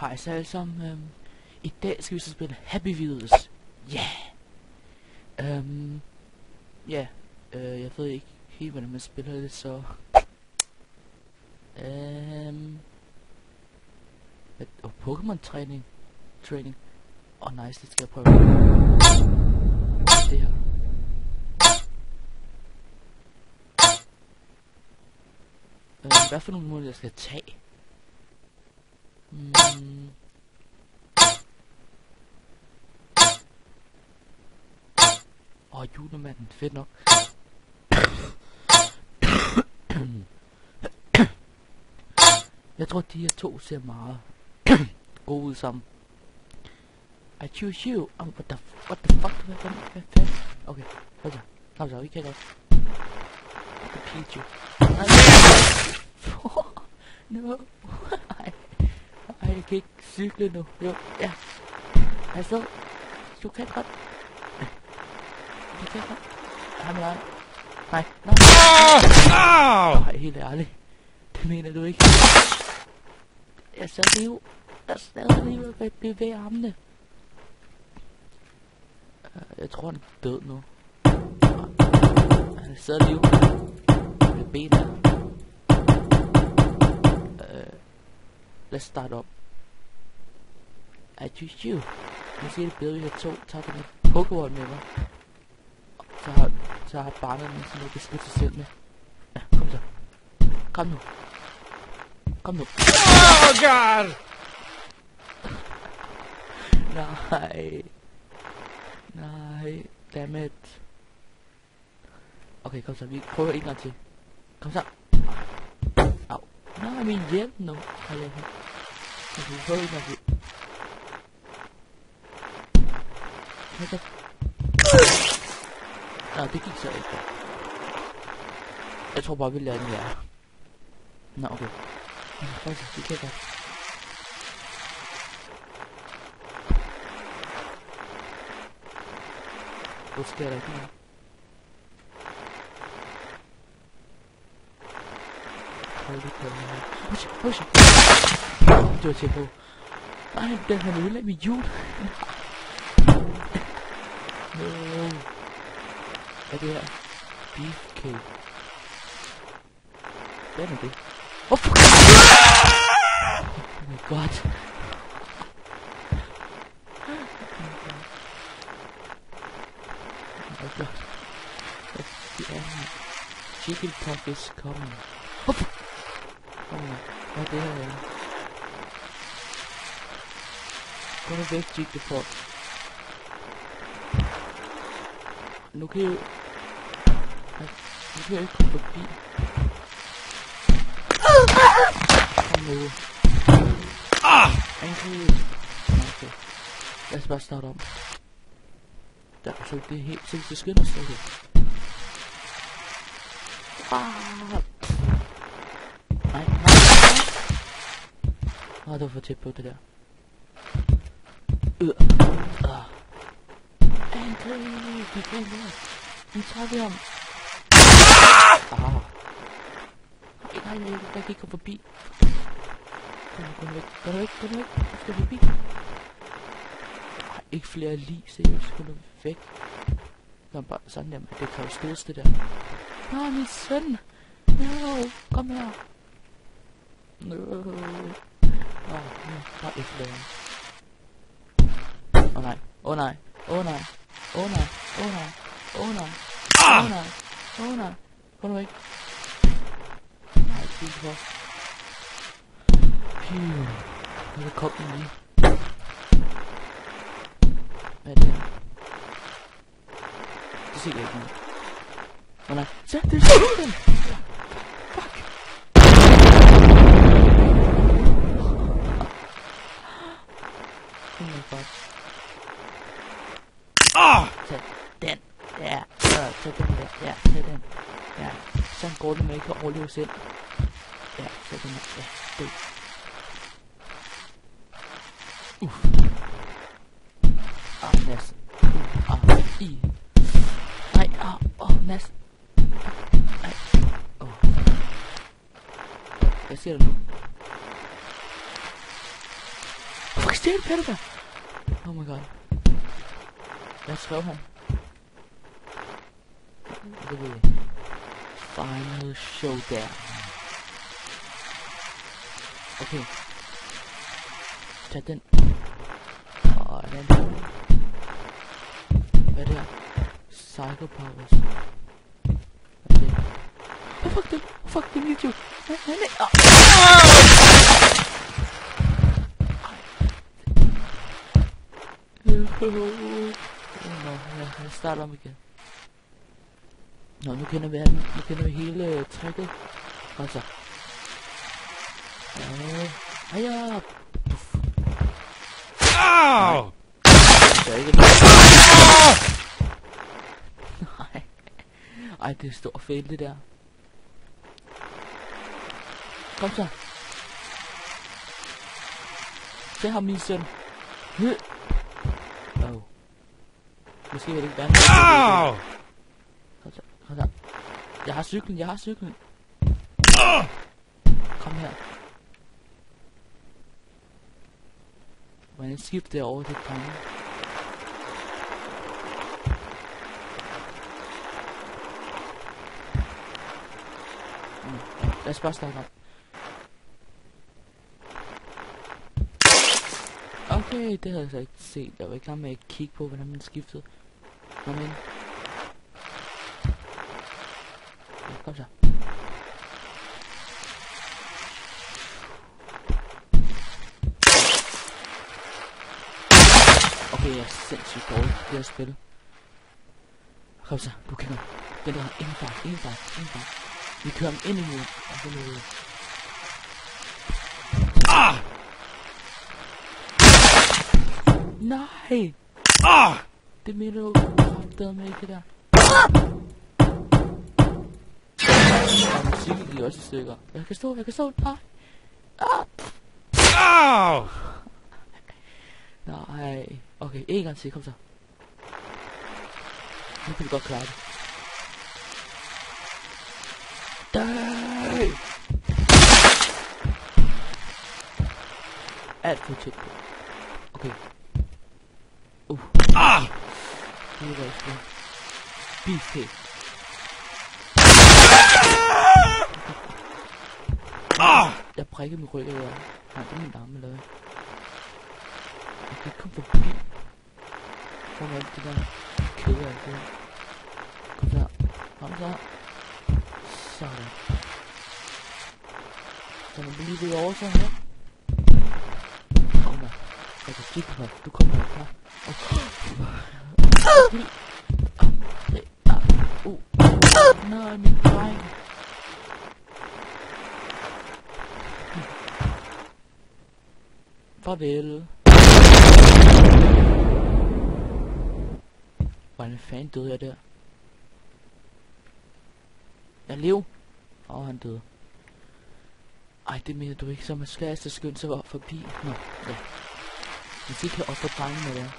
Hej så alle sammen. I dag skal vi så spille Happy Wheels. Ja! Jeg ved ikke helt hvordan man spiller det, så... Pokémon træning. Nice, det skal jeg prøve. Det her. Hvad for nogle mål jeg skal tage? Julemanden, fedt nok. Jeg tror de her to ser meget gode ud sammen. I choose you. What the fuck? Hvad fanden? Okay, kom så, vi kan godt. The Pikachu. No. Jeg kan ikke cykle nu. Jo, ja. Altså, du kan godt. Du kan godt. Nej. Nej, helt ærligt. Det mener du ikke. Jeg sad lige og kan bevæge armene. Jeg tror han er død nu. Han sad lige med benene. Lad os starte op. I choose you. Jeg siger det bedre, vi har to. Tager den Pokémon med mig. Så har barnet med, som jeg kan skrive sig selv med. Ja, kom så. Kom nu. Oh god! Nej. Dammit. Okay, kom så. Vi prøver en gang til. Kom så. Au. Nej, min hjelm nu. Okay, vi prøver en gang til. Kom så. Nå, det gik så ikke. Jeg tror bare, vi lader den her. Nå, okay. Faktisk, det kan godt. Hvor sker der ikke noget? Hold det på mig. Push. Det var tæt på. Nej, den har ødelagt mit hjul. No. Hvad er det her? Beefcake. Hvad er det? Oh fuck! Oh my god. Oh my god. That's the end. Jigglypuff is coming. Oh fuck! Oh my. Hvad er det her? Gå nu væk, Jigglypuff. Nu kan jeg ikke komme forbi. Kom nu. Okay. Lad os bare starte om. Der er så det er helt sindssygt skønt at stå det. Nej. Det var for tæt på det der. Angry, vi kan ikke. Nu tager vi om. Nej, jeg kan ikke komme forbi. Gå nu væk. Jeg skal forbi. Ikke flere lige, seriøst. Gå nu væk. Nå, bare sådan der, det kan jo stødes det der. Min søn. No, kom her. No. Bare ikke flere. Nej. Gå nu væk. Nej, det er ikke for. Nu kom den lige. Hvad er det her? Det ser jeg ikke noget. Nej. Så, det er sådan. Fuck. Oh my god. Tag den der. Tag den der. Ja, tag den. Ja, sådan går det, man ikke kan overleve selv. Ja, tag den der. Ja, det. Nas. Nej, Nas. Nej. Jeg ser det nu. stjæle Peter. Oh my god. Hvad skrev han? Det ved jeg. Final showdown. Okay. Tag den. Og den. Hvad er det her? Psycho powers. Okay. Oh fuck dem. Oh fuck dem YouTube. Nej. Jeg starter om igen. Nå, nu kender vi hele tricket. Altså. Ja. Puff. Au! Det er ikke nej. Ej, det er stor fejl det der. Kom så. Se ham, min søn. Oh. Måske vil det ikke være. Au! Kom så. Jeg har cyklen. Kom her. Hvordan skifter det over til kongen? Lad os bare starte op. Okay, det havde jeg så ikke set. Jeg var ikke klar med at kigge på, hvordan man skiftede. Nå men. Ja, kom så. Okay, jeg er sindssygt dårlig i det her spil. Kom så, du kender den der indenfra. Vi kører ham ind i hovedet. Og så løber vi. Nej! Det mener du kraftedeme med ikke det der. Og musikken gik også i stykker. Jeg kan stå. Nej. Nej. Okay, en gang til, kom så. Nu kan vi godt klare det. Nej! Alt for tæt på. Okay. Det var ikke det. Beefcake. Jeg prikker min ryg af. Nej, det er min arme eller hvad? Jeg kan ikke komme forbi. Hvor er alt det der kæde af det? Kom så. Sådan. Så man lige ved over sådan her. Kom der. Jeg kan stykke her. Du kommer herfra. Nej, min dreng. Farvel. Hvordan fanden døde jeg der? Jeg lever. Han døde. Ej, det mener du ikke, som er sværest at skynde sig op forbi. Nå, ja. Vi skal ikke op på drengen med det.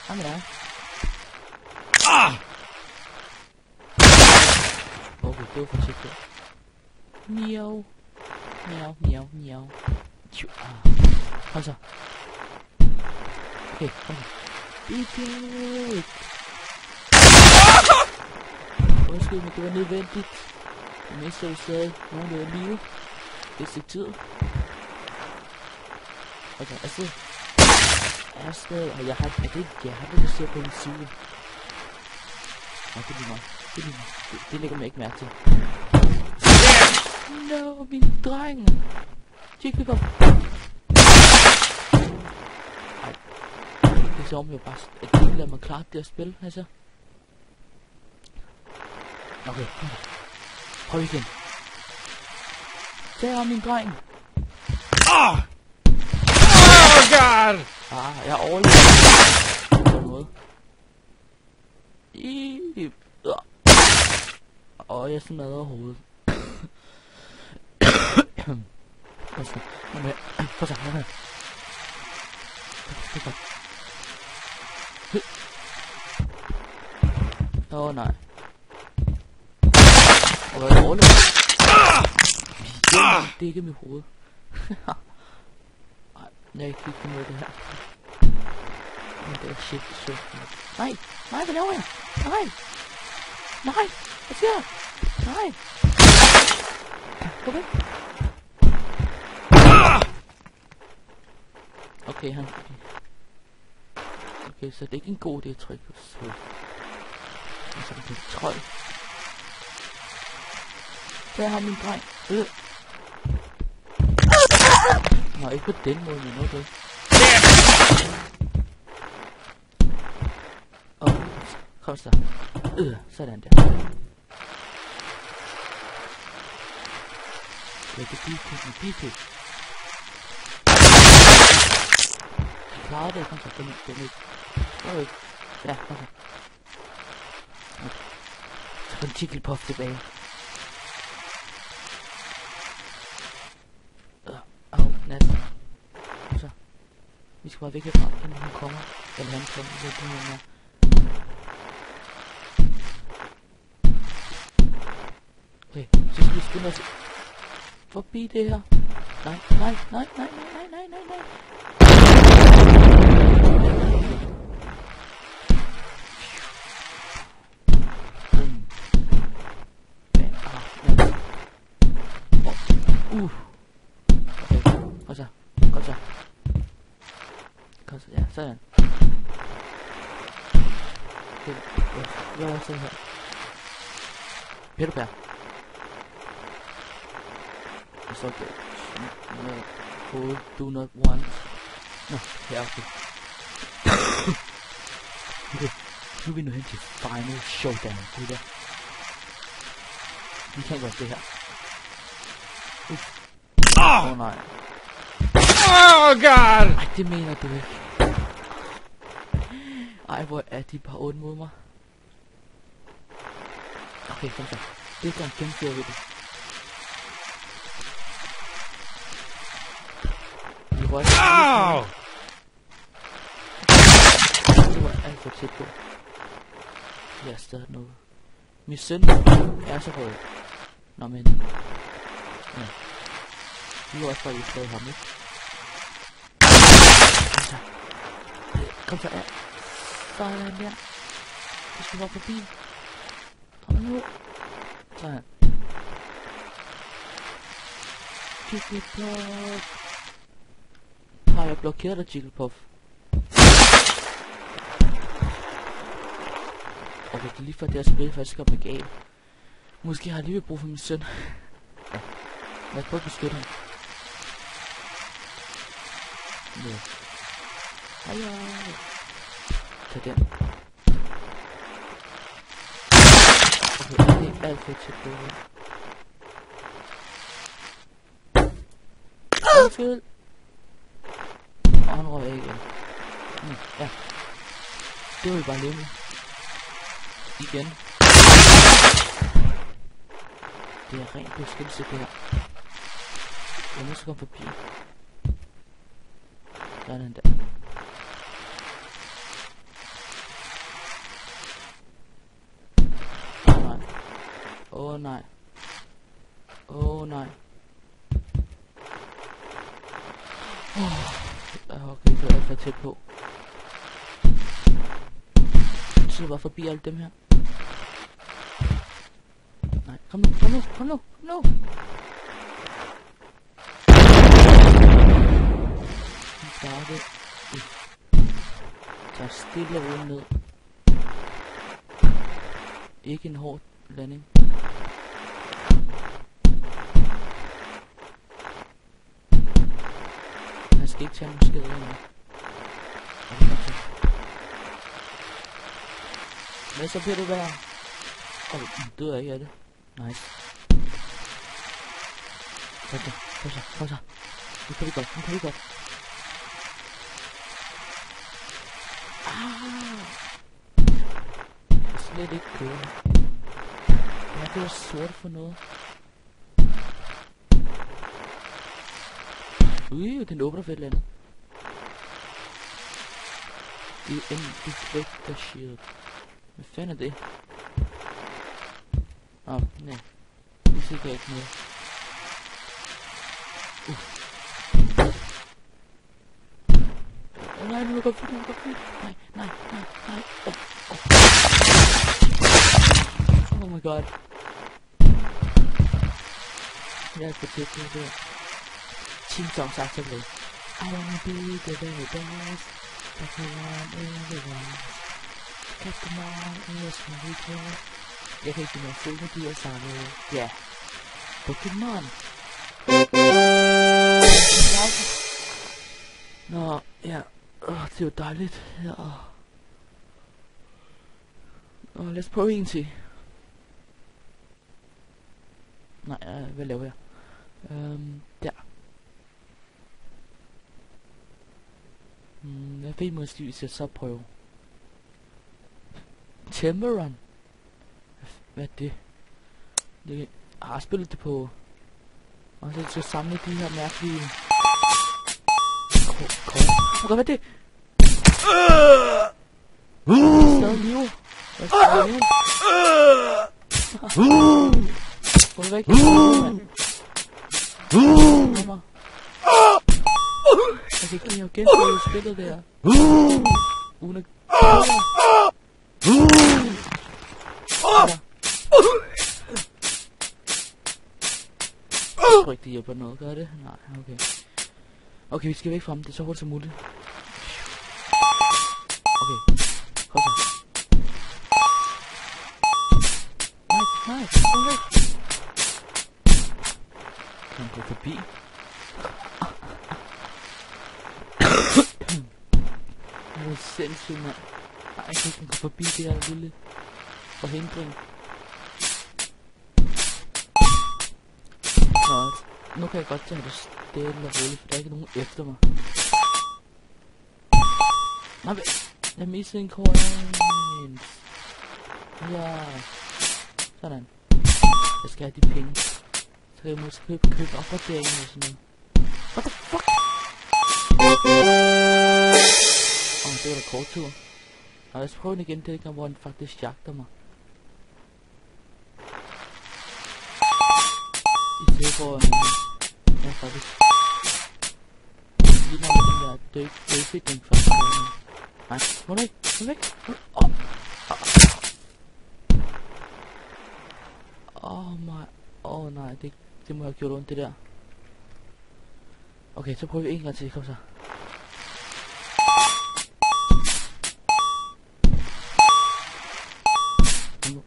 Hvad med dig? Okay, det var for tæt der. Miau. Kom så. Okay, kom så. Beefcake. Undskyld, men det var nødvendigt. Jeg mister jo stadig nogen der liv. Det er ikke tid. Okay, afsted. Og jeg har det, der ser på min side. Og det er lige mig. Det lægger mig ikke mærke til. No, min dreng. Jigglypuff. Ej. Det ser om jeg bare, at de lader mig klare det at spille, altså. Okay, kom. Prøv igen. Der er min dreng. God! Jeg er overlevet. På en måde. Jeg smadrer hovedet. Kom så. Kom her. Nej. Og hvad er overlevet? Det er ikke mit hoved. Jeg kan ikke finde ud af det her. Men det er shit, så. Nej, nej, hvad laver jeg? Nej! Nej! Hvad sker der? Nej! Gå væk! Okay, han... Okay, så det er ikke en god idé at trykke på så. Og så er det kontrol. Der har min dreng. Nå, ikke på den måde, men okay. Kom så. Sådan der. Det er pigpig. Jeg klarede det, kom så. Den ikke. Ja, kom så. Okay. Så kom Jigglypuff tilbage. Næsten. Så. Vi skal bare væk herfra, inden hun kommer. Eller han kommer. Det er det her. Okay, så skal vi skynde os forbi det her. Nej. Okay, kom så, ja, sådan. Okay, hvad er sådan her? Peter. Så okay. Hold, do not want. Nå, ja, okay. Okay, nu er vi nu hen til final showdown, gutter. Vi kan godt det her. Åh nej. Oh god! Ej, det mener du ikke. Ej, hvor er de bare onde mod mig. Okay, kom så. Det kan gennemføre ved det. Ow! Det var alt for tæt på. Jeg er stadig noget. Min søn er så rød. Nå, men... Ja. Nu er også bare, at I slået ham, ikke? Kom så af. Sådan der. Vi skal bare forbi. Kom nu. Sådan. Jigglypuff. Har jeg blokeret dig, Jigglypuff? Okay, det er lige for det her spil faktisk går med galt. Måske har jeg lige brug for min søn. Ja. Lad os prøve at beskytte ham. Ja. Hej. Tag den. Okay, det er alt for tæt på. Undskyld. Og han røg igen. Ja. Det var vi bare leve med. Igen. Det er rent beskyttelse det her. Jeg må komme forbi. Sådan der. Åh nej. Åh nej. Okay, så er jeg for tæt på. Så jeg bare forbi alle dem her. Nej, kom nu. Bare det. Tag stille og roligt ned. Ikke en hård landing. Jeg skal ikke tage nogen skader endnu. Hvad så bliver du værd? Død jeg ikke af det. Nice. Kom så. Nu kan vi godt. Jeg kan slet ikke køre. Hvad er det der sort for noget? Den åbner for et eller andet. Det er en deflector shield. Hvad fanden er det? Nej. Det ser ikke noget. nej, nu er jeg godt fint. Nej. Oh my god. Jeg er på tilbud der. Team Songs Actively. I wanna be the very best. But I want everyone. Captain on is my weekend. Jeg kan ikke mere følge de her sange. Ja. Pokémon. Nå, ja. Det er jo dejligt. Ja. Lad os prøve en til. Nej, hvad laver jeg? Der. Hvad ved måske, hvis jeg så prøve? Temperon. Hvad er det? Jeg har spillet det på. Og så skal jeg samle de her mærkelige kort. Hvad er det? Stadig liv. Gå væk. Kommer. Jeg kan ikke lide at genføre spillet der. Uden at jeg tror ikke, det hjælper noget. Gør det? Nej, okay. Okay, vi skal væk fra ham. Det er så hurtigt som muligt. Okay. Kom så. Nej. Kom væk. Kan han gå forbi? Det er sindssygt, mand. Nej, jeg kan ikke gå forbi det her lille forhindring. Nå, nu kan jeg godt tage det stille og roligt, for der er ikke nogen efter mig. Nej, jeg missede en coin. Ja. Sådan. Jeg skal have de penge. Så kan jeg måske købe opgraderinger og sådan noget. What the fuck? Det var da kort tur. Og lad os prøve den igen, det er hvor han faktisk jagter mig. I stedet for jeg faktisk lige når den der dødfitning første gang. Nej, må du ikke? Nej, det må jeg have gjort ondt det der. Okay, så prøver vi en gang til, kom så.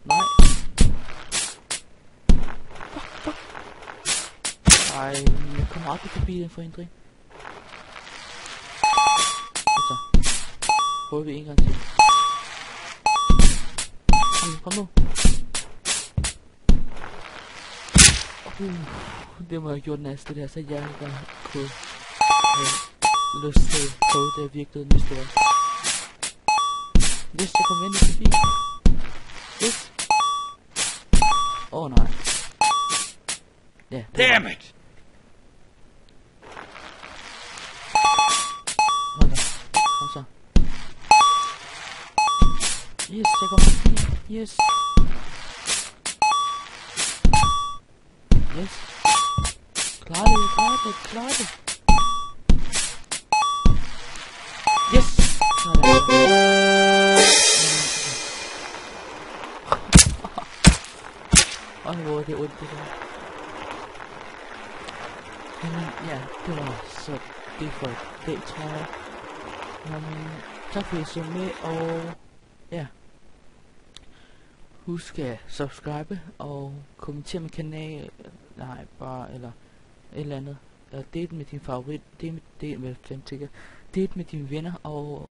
Nej. Fuck. Ej, jeg kommer aldrig forbi den forhindring. Så prøver vi en gang til. Kom nu. Det må jeg have gjort næste der, så jeg ikke kunne have lyst til at prøve det i virkeligheden, hvis det var. Hvis jeg kommer ind i forbi. Yes. Nej. Ja. Damn it! Hold da. Kom så. Yes, jeg kommer forbi. Yes. Yes. Klar det. Yes. Hvor det ondt det der. Men ja, det var så det for i dag, tror jeg. Tak fordi I så med, og ja. Husk at subscribe og kommentere med kanal. Nej, bare eller et eller andet. Eller del med din favorit. Del med 5 stykker. Del med dine venner og